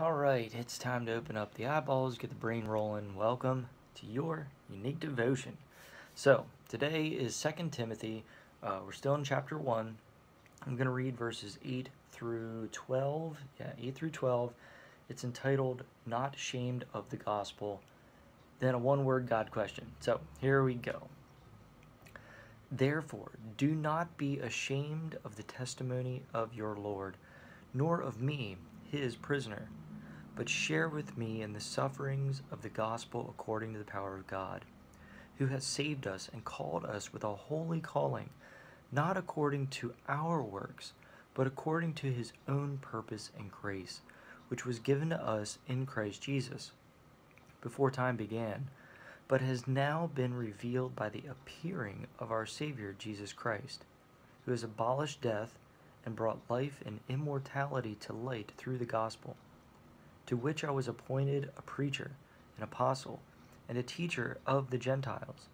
All right, it's time to open up the eyeballs, get the brain rolling. Welcome to your unique devotion. So, today is 2 Timothy. We're still in chapter 1. I'm going to read verses 8 through 12. Yeah, 8 through 12. It's entitled Not Ashamed of the Gospel. Then a one-word God question. So, here we go. Therefore, do not be ashamed of the testimony of your Lord, nor of me, his prisoner, but share with me in the sufferings of the gospel according to the power of God, who has saved us and called us with a holy calling, not according to our works, but according to his own purpose and grace, which was given to us in Christ Jesus, before time began, but has now been revealed by the appearing of our Savior Jesus Christ, who has abolished death and brought life and immortality to light through the gospel, to which I was appointed a preacher, an apostle, and a teacher of the Gentiles.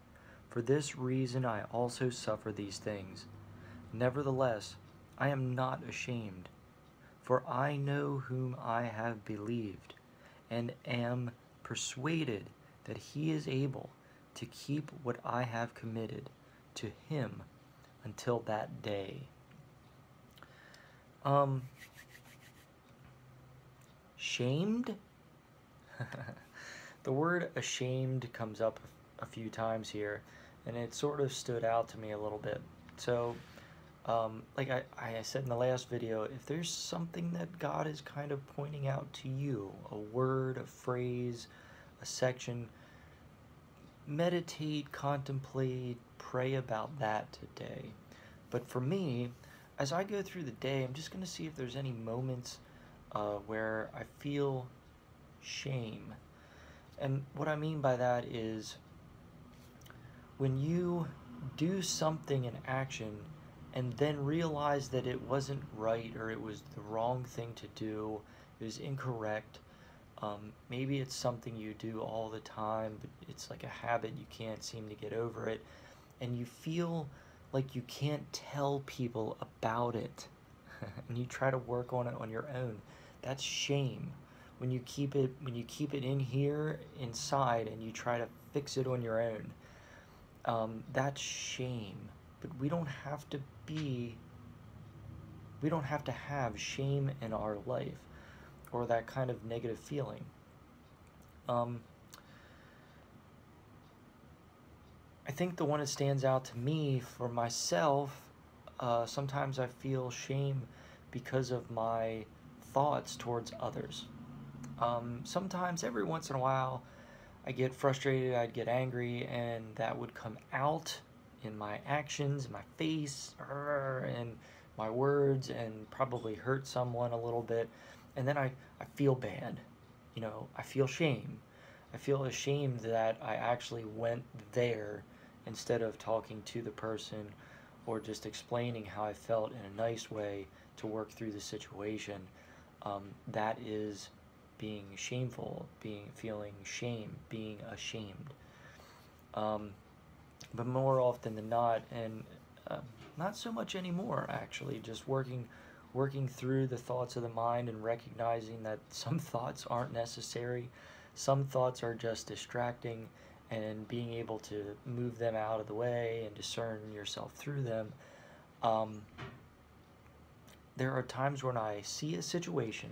For this reason I also suffer these things. Nevertheless, I am not ashamed, for I know whom I have believed, and am persuaded that he is able to keep what I have committed to him until that day. Shamed? The word ashamed comes up a few times here, and it sort of stood out to me a little bit. So, like I said in the last video, if there's something that God is kind of pointing out to you, a word, a phrase, a section, meditate, contemplate, pray about that today. But for me, as I go through the day, I'm just going to see if there's any moments where I feel shame. And what I mean by that is when you do something in action and then realize that it wasn't right or it was the wrong thing to do, it was incorrect. Maybe it's something you do all the time, but it's like a habit, you can't seem to get over it, and you feel like you can't tell people about it, and you try to work on it on your own. That's shame. When you keep it in here inside and you try to fix it on your own, that's shame. But we don't have to have shame in our life or that kind of negative feeling. I think the one that stands out to me for myself, sometimes I feel shame because of my thoughts towards others. Sometimes, every once in a while, I get frustrated, I'd get angry, and that would come out in my actions, my face, and my words, and probably hurt someone a little bit. And then I feel bad. I feel shame. I feel ashamed that I actually went there instead of talking to the person or just explaining how I felt in a nice way to work through the situation. That is being shameful, feeling shame, being ashamed. But more often than not, and not so much anymore actually, just working through the thoughts of the mind and recognizing that some thoughts aren't necessary, some thoughts are just distracting, and being able to move them out of the way and discern yourself through them. There are times when I see a situation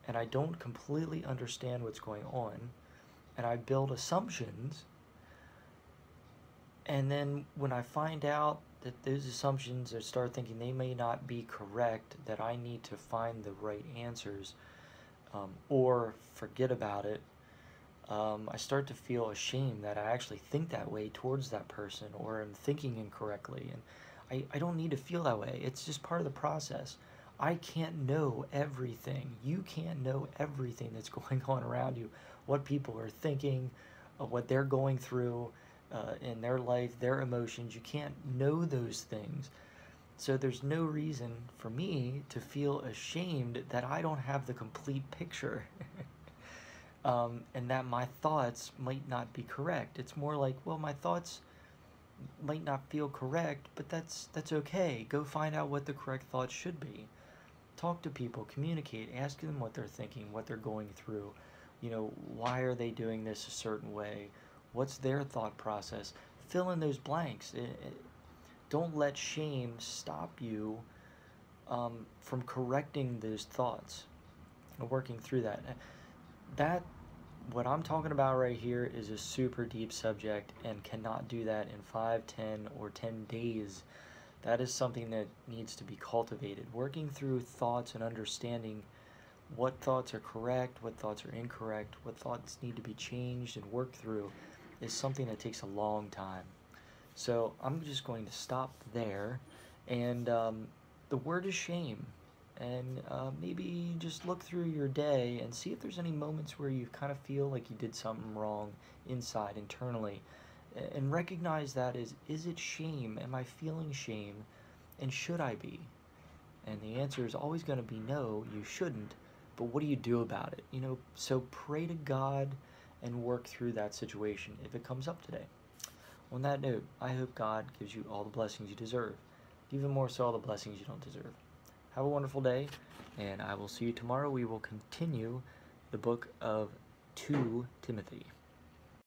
and I don't completely understand what's going on, and I build assumptions, and then when I find out that those assumptions, I start thinking they may not be correct, that I need to find the right answers, or forget about it, I start to feel ashamed that I actually think that way towards that person, or am thinking incorrectly, and I don't need to feel that way. It's just part of the process. I can't know everything. You can't know everything that's going on around you, what people are thinking, what they're going through in their life, their emotions. You can't know those things. So there's no reason for me to feel ashamed that I don't have the complete picture. And that my thoughts might not be correct. It's more like, well, my thoughts might not feel correct, but that's okay. Go find out what the correct thoughts should be. Talk to people, communicate, ask them what they're thinking, what they're going through. Why are they doing this a certain way? What's their thought process? Fill in those blanks. Don't let shame stop you from correcting those thoughts and working through that. What I'm talking about right here is a super deep subject and cannot do that in 5, 10, or 10 days. That is something that needs to be cultivated. Working through thoughts and understanding what thoughts are correct, what thoughts are incorrect, what thoughts need to be changed and worked through is something that takes a long time. So I'm just going to stop there. And the word is shame. And maybe just look through your day and see if there's any moments where you kind of feel like you did something wrong inside, internally. And recognize that is it shame? Am I feeling shame? And should I be? And the answer is always going to be no, you shouldn't. But what do you do about it? So pray to God and work through that situation if it comes up today. On that note, I hope God gives you all the blessings you deserve, even more so all the blessings you don't deserve. Have a wonderful day, and I will see you tomorrow. We will continue the book of 2 Timothy.